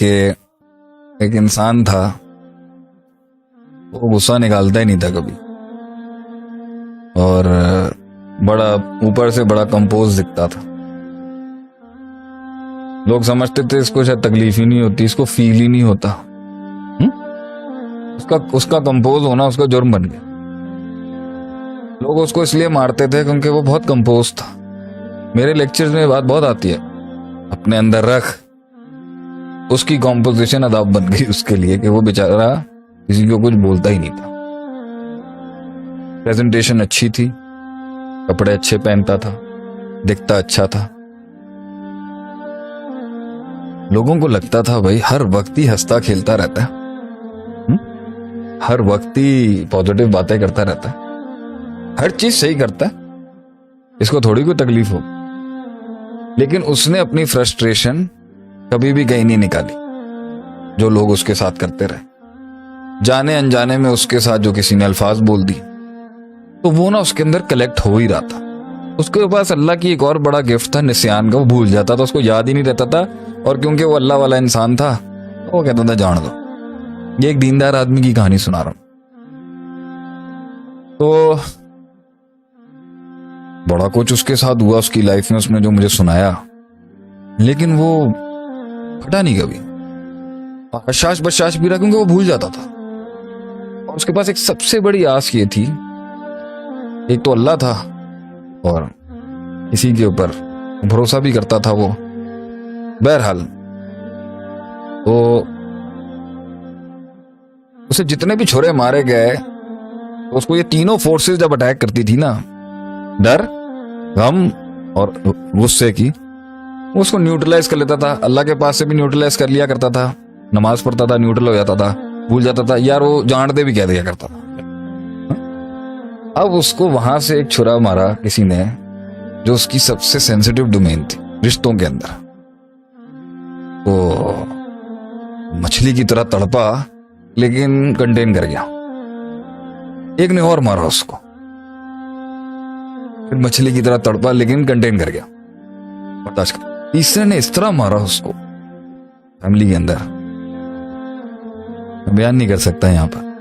कि एक इंसान था, वो गुस्सा निकालता ही नहीं था कभी, और बड़ा ऊपर से बड़ा कंपोज दिखता था। लोग समझते थे इसको शायद तकलीफ ही नहीं होती, इसको फील ही नहीं होता। उसका कंपोज होना उसका जुर्म बन गया। लोग उसको इसलिए मारते थे क्योंकि वो बहुत कंपोज था। मेरे लेक्चर्स में बात बहुत आती है, अपने अंदर रख। उसकी कॉम्पोजिशन अदाब बन गई उसके लिए कि वो बेचारा किसी को कुछ बोलता ही नहीं था। प्रेजेंटेशन अच्छी थी, कपड़े अच्छे पहनता था, दिखता अच्छा था। लोगों को लगता था भाई हर वक्त ही हंसता खेलता रहता है, हर वक्त ही पॉजिटिव बातें करता रहता है, हर चीज सही करता है, इसको थोड़ी कोई तकलीफ हो। लेकिन उसने अपनी फ्रस्ट्रेशन कभी भी कहीं नहीं निकाली। जो लोग उसके साथ करते रहे, जाने अनजाने में उसके साथ जो किसी ने अल्फाज बोल दी, तो वो ना उसके अंदर कलेक्ट हो ही रहा था। उसके पास अल्लाह की एक और बड़ा गिफ्ट था, निस्यान का। वो भूल जाता था, उसको याद ही नहीं रहता था। और क्योंकि वो अल्लाह वाला इंसान था, वो कहता था जान दो। ये एक दीनदार आदमी की कहानी सुना रहा हूं। तो बड़ा कुछ उसके साथ हुआ उसकी लाइफ में, उसने जो मुझे सुनाया, लेकिन वो फटा नहीं कभी। हशाश बशाश भी रहा, क्योंकि वो भूल जाता था। और उसके पास एक सबसे बड़ी आस ये थी, एक तो अल्लाह था और किसी के ऊपर भरोसा भी करता था वो। बहरहाल तो उसे जितने भी छुरे मारे गए, तो उसको ये तीनों फोर्सेस जब अटैक करती थी ना, डर, गम और गुस्से की, वो उसको न्यूट्रलाइज कर लेता था। अल्लाह के पास से भी न्यूट्रलाइज कर लिया करता था। नमाज पढ़ता था, न्यूट्रल हो जाता था, भूल जाता था। यार वो जान दे भी कह दिया करता था। अब उसको वहां से एक छुरा मारा किसी ने, जो उसकी सबसे सेंसिटिव डोमेन थी रिश्तों के अंदर। तो मछली की तरह तड़पा, लेकिन कंटेन कर गया। एक ने और मारा उसको, फिर मछली की तरह तड़पा, लेकिन कंटेन कर गया, बर्दाश्त कर। तीसरे ने इस तरह मारा उसको फैमिली के अंदर, बयान नहीं कर सकता यहां पर,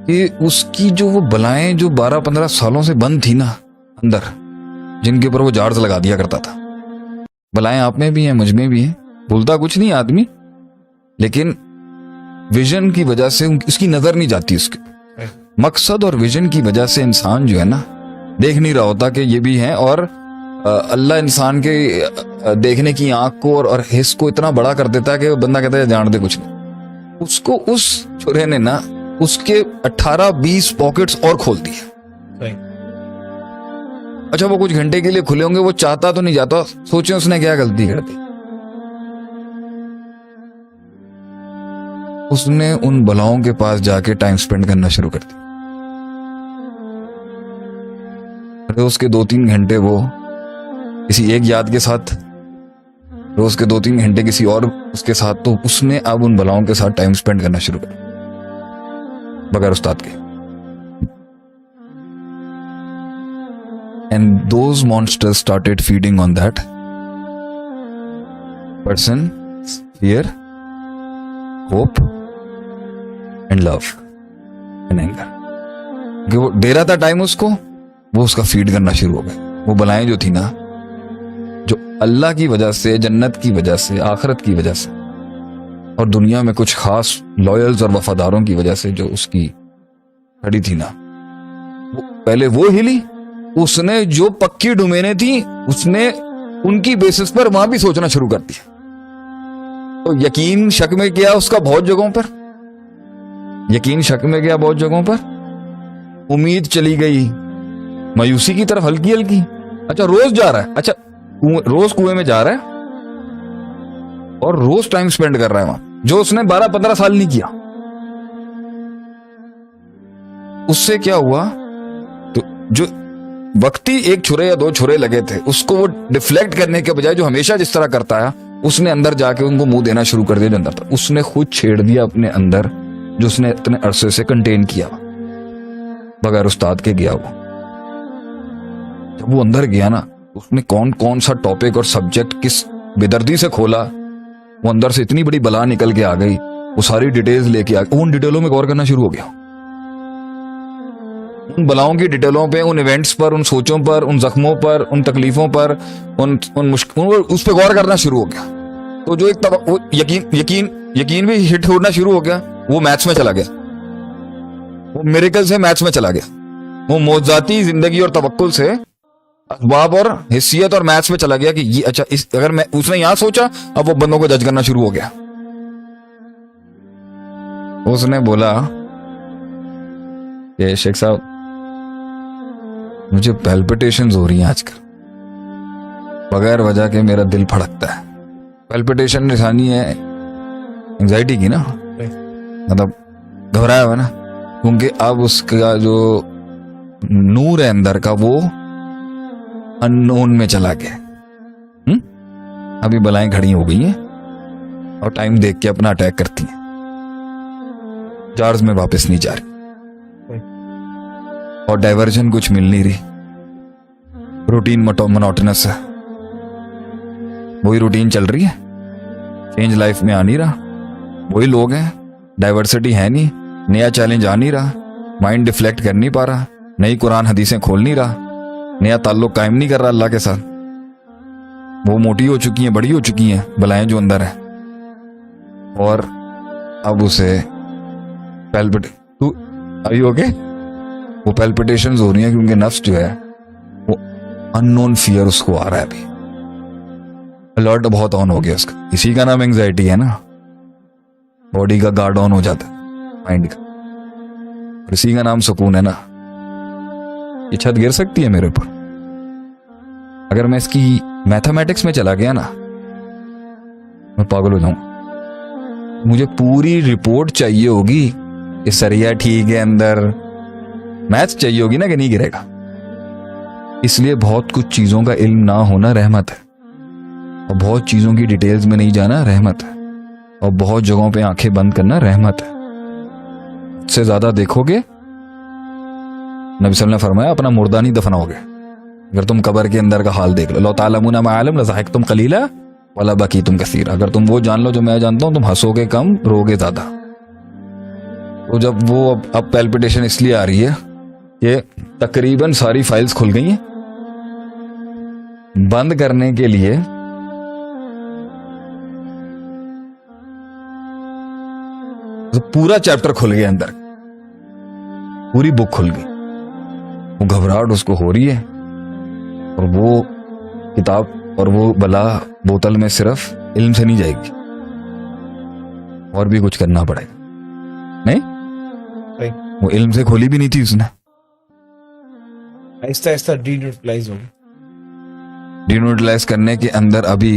कि उसकी जो वो बलाएं जो 12-15 सालों से बंद थी ना अंदर, जिनके ऊपर वो जार्स लगा दिया करता था। बलाएं आप में भी हैं, मुझ में भी हैं, भूलता कुछ नहीं आदमी, लेकिन विजन की वजह से उसकी नजर नहीं जाती। उसके मकसद और विजन की वजह से इंसान जो है ना, देख नहीं रहा होता कि ये भी है। और अल्लाह इंसान के देखने की आंख को और हिस्स को इतना बड़ा कर देता है कि बंदा कहता है जान दे कुछ नहीं। उसको उस छुरे ने ना उसके 18-20 पॉकेट्स और खोल दिए। अच्छा, वो कुछ घंटे के लिए खुले होंगे, वो चाहता तो नहीं जाता। सोचे उसने क्या गलती कर दी। उसने उन बलाओं के पास जाके टाइम स्पेंड करना शुरू कर दिया। रोज के 2-3 घंटे वो किसी एक याद के साथ, रोज के 2-3 घंटे किसी और उसके साथ। तो उसने अब उन बलाओं के साथ टाइम स्पेंड करना शुरू कर, बगैर उस्ताद के। And those monsters started feeding on that person, fear, hope and love and anger. वो दे रहा था टाइम उसको, वो उसका फीड करना शुरू हो गया। वो बलाएं जो थी ना, जो अल्लाह की वजह से, जन्नत की वजह से, आखिरत की वजह से और दुनिया में कुछ खास लॉयल्स और वफादारों की वजह से जो उसकी खड़ी थी ना, वो पहले वो हिली। उसने जो पक्की डोमेने थी, उसने उनकी बेसिस पर वहां भी सोचना शुरू कर दिया। तो यकीन शक में गया उसका बहुत जगहों पर, यकीन शक में गया बहुत जगहों पर। उम्मीद चली गई मायूसी की तरफ, हल्की हल्की। अच्छा, रोज जा रहा है, अच्छा रोज कुएं में जा रहा है और रोज टाइम स्पेंड कर रहा है वहां, जो उसने 12-15 साल नहीं किया। उससे क्या हुआ, तो जो वक्ती एक छुरे या 2 छुरे लगे थे, उसको वो डिफ्लेक्ट करने के बजाय जो हमेशा जिस तरह करता है, उसने अंदर जाके उनको मुंह देना शुरू कर दिया। जो अंदर था उसने खुद छेड़ दिया अपने अंदर, जो उसने इतने अरसे से कंटेन किया, बगैर उस्ताद के गया। वो जब वो अंदर गया ना, उसने कौन कौन सा टॉपिक और सब्जेक्ट किस बेदर्दी से खोला, वो अंदर से इतनी बड़ी बला निकल के आ गई, वो सारी डिटेल्स लेके आ गई, उन डिटेलों में गौर करना शुरू हो गया, उन बलाओं की डिटेलों पे, उन इवेंट्स पर, उन सोचों पर, उन जख्मों पर, उन तकलीफों पर, उन मुश्किलों, उस पर गौर करना शुरू हो गया। तो जो एक वो यकीन भी हिट होना शुरू हो गया, वो मैथ्स में चला गया, वो मिरेकल से मैथ्स में चला गया, वो मौजाती जिंदगी और तवक्कुल से असबाब और हिस्सियत और मैथ्स में चला गया कि ये अच्छा, इस अगर मैं उसने यहां सोचा, अब वो बंदों को जज करना शुरू हो गया। उसने बोला कि शेख साहब मुझे पैल्पिटेशंस हो रही हैं आजकल, बगैर वजह के मेरा दिल फड़कता है। पैल्पिटेशन निशानी है एंजाइटी की ना, मतलब घबराया हुआ ना, क्योंकि अब उसका जो नूर है अंदर का वो अननोन में चला गया। अभी बलाएं खड़ी हो गई हैं और टाइम देख के अपना अटैक करती हैं, जार्ज में वापस नहीं जा रही और डाइवर्जन कुछ मिल नहीं रही, रूटीन मोनोटोनस है, वही रूटीन चल रही है, चेंज लाइफ में आ नहीं रहा, वही लोग हैं, डाइवर्सिटी है नहीं, नया चैलेंज आ नहीं रहा, माइंड डिफ्लेक्ट कर नहीं पा रहा, नई कुरान हदीसें खोल नहीं रहा, नया ताल्लुक कायम नहीं कर रहा अल्लाह के साथ। वो मोटी हो चुकी हैं, बड़ी हो चुकी हैं बलाएं जो अंदर है, और अब उसे वो पैल्पिटेशंस हो रही हैं क्योंकि नफ्स जो है वो अननोन फियर उसको आ रहा है, अभी अलर्ट बहुत ऑन हो गया उसका। इसी का नाम एंजाइटी है ना, बॉडी का गार्ड ऑन हो जाता है माइंड का, और इसी का नाम सुकून है ना। ये छत गिर सकती है मेरे ऊपर, अगर मैं इसकी मैथमेटिक्स में चला गया ना, मैं पागल हो जाऊं। मुझे पूरी रिपोर्ट चाहिए होगी कि सरिया ठीक है अंदर, मैथ्स चाहिए होगी ना कि नहीं गिरेगा। इसलिए बहुत कुछ चीजों का इल्म ना होना रहमत है, और बहुत चीजों की डिटेल्स में नहीं जाना रहमत है, और बहुत जगहों पे आंखें बंद करना रहमत है। से ज्यादा देखोगे, नबी सल्लल्लाहु अलैहि वसल्लम ने फरमाया अपना मुर्दा नहीं दफनाओगे। अगर तुम कब्र के अंदर का हाल देख लो, लौ तालमुना मा अअलम लज़हकतुम कलीला वला बकीतुम कसीरा, अगर तुम वो जान लो जो मैं जानता हूं, तुम हंसोगे कम, रोगे ज्यादा। तो जब वो अब पैल्पिटेशन इसलिए आ रही है कि तकरीबन सारी फाइल्स खुल गई हैं, बंद करने के लिए तो पूरा चैप्टर खुल गया अंदर, पूरी बुक खुल गई। वो घबराहट उसको हो रही है, और वो किताब और वो बला बोतल में सिर्फ इल्म से नहीं जाएगी, और भी कुछ करना पड़ेगा। नहीं, वो इल्म से खोली भी नहीं थी उसने, आहिस्ता आहिस्ता डीन्यूट्रलाइज हो गया। डीन्यूट्रलाइज करने के अंदर अभी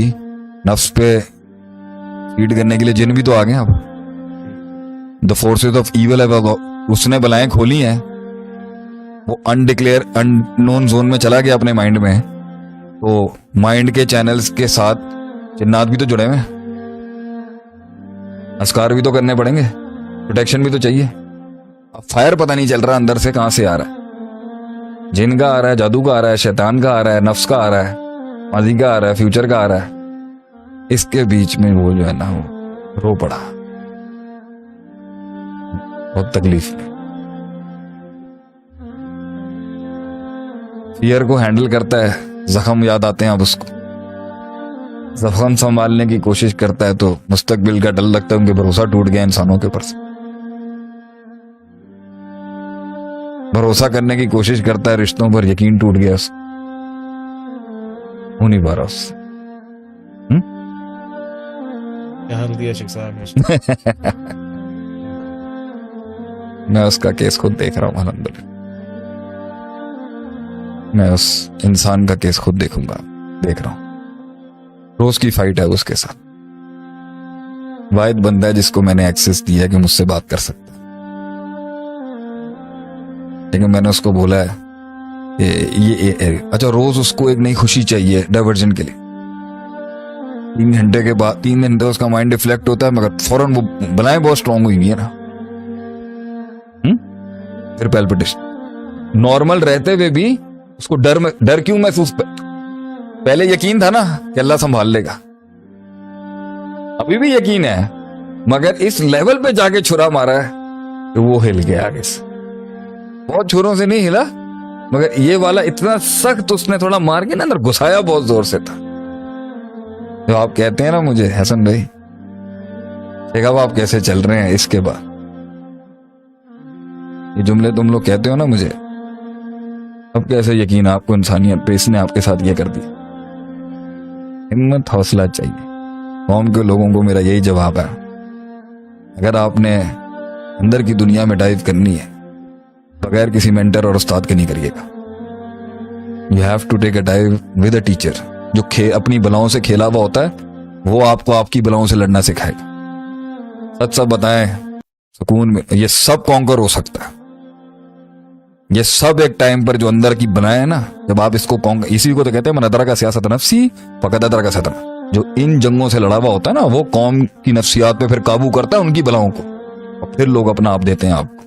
नफ्स पे फीड करने के लिए जिन भी तो आ गए। अब द फोर्सेस ऑफ इविल है, उसने बलाएं खोली हैं, वो अनडिक्लेयर अननोन जोन में चला गया अपने माइंड में। तो माइंड के चैनल्स के साथ जिन्नात भी तो जुड़े हुए हैं, अस्कार भी तो करने पड़ेंगे, प्रोटेक्शन भी तो चाहिए। अब फायर पता नहीं चल रहा अंदर से कहां से आ रहा है, जिन का आ रहा है, जादू का आ रहा है, शैतान का आ रहा है, नफ्स का आ रहा है, माजी का आ रहा है, फ्यूचर का आ रहा है। इसके बीच में वो जो है ना, वो रो पड़ा, बहुत तकलीफ। फियर को हैंडल करता है, जख्म याद आते हैं अब उसको, जख्म संभालने की कोशिश करता है तो मुस्तकबिल का डर लगता है, उनके भरोसा टूट गया इंसानों के ऊपर से। भरोसा करने की कोशिश करता है, रिश्तों पर यकीन टूट गया उसका, हो नहीं पा रहा उससे। क्या हाल दिया शेख साहब ने? मैं उसका केस खुद देख रहा हूं, अल्हम्दुलिल्लाह। मैं उस इंसान का केस खुद देखूंगा, देख रहा हूं। रोज की फाइट है उसके साथ। वाहिद बंदा है जिसको मैंने एक्सेस दिया कि मुझसे बात कर सकता है, लेकिन मैंने उसको बोला है ये अच्छा, रोज उसको एक नई खुशी चाहिए डाइवर्जन के लिए। 3 घंटे के बाद 3 घंटे उसका माइंड डिफ्लेक्ट होता है, मगर फौरन वो बनाए बहुत स्ट्रांग हुई है ना। फिर पैल्पिटेशन। नॉर्मल रहते हुए भी उसको डर क्यों महसूस? पहले यकीन था ना कि अल्लाह संभाल लेगा, अभी भी यकीन है, मगर इस लेवल पे जाके छुरा मारा है कि वो हिल गया आगे से। बहुत छुरों से नहीं हिला, मगर ये वाला इतना सख्त उसने थोड़ा मार के ना अंदर घुसाया, बहुत जोर से था। जो आप कहते हैं ना मुझे, हसन भाई, देखा अब आप कैसे चल रहे हैं इसके बाद, ये जुमले तुम लोग कहते हो ना मुझे, अब कैसे यकीन आपको इंसानियत पे इसने आपके साथ ये कर दिया। हिम्मत हौसला चाहिए। कौम के लोगों को मेरा यही जवाब है, अगर आपने अंदर की दुनिया में डाइव करनी है, बगैर किसी मेंटर और उस्ताद के नहीं करिएगा। You have to take a dive with a teacher, जो अपनी बलाओं से खेला हुआ होता है, वो आपको आपकी बलाओं से लड़ना सिखाएगा। सच सब बताएं, सुकून में ये सब कॉन्कर हो सकता है। ये सब एक टाइम पर जो अंदर की बनाए है ना, जब आप इसको इसी को तो कहते हैं मन अदरका सियासत नफ्सी फकद अदरका सदर। जो इन जंगों से लड़ा हुआ होता है ना, वो कौम की नफ्सियात पे फिर काबू करता है, उनकी बलाओं को, और फिर लोग अपना आप देते हैं आपको।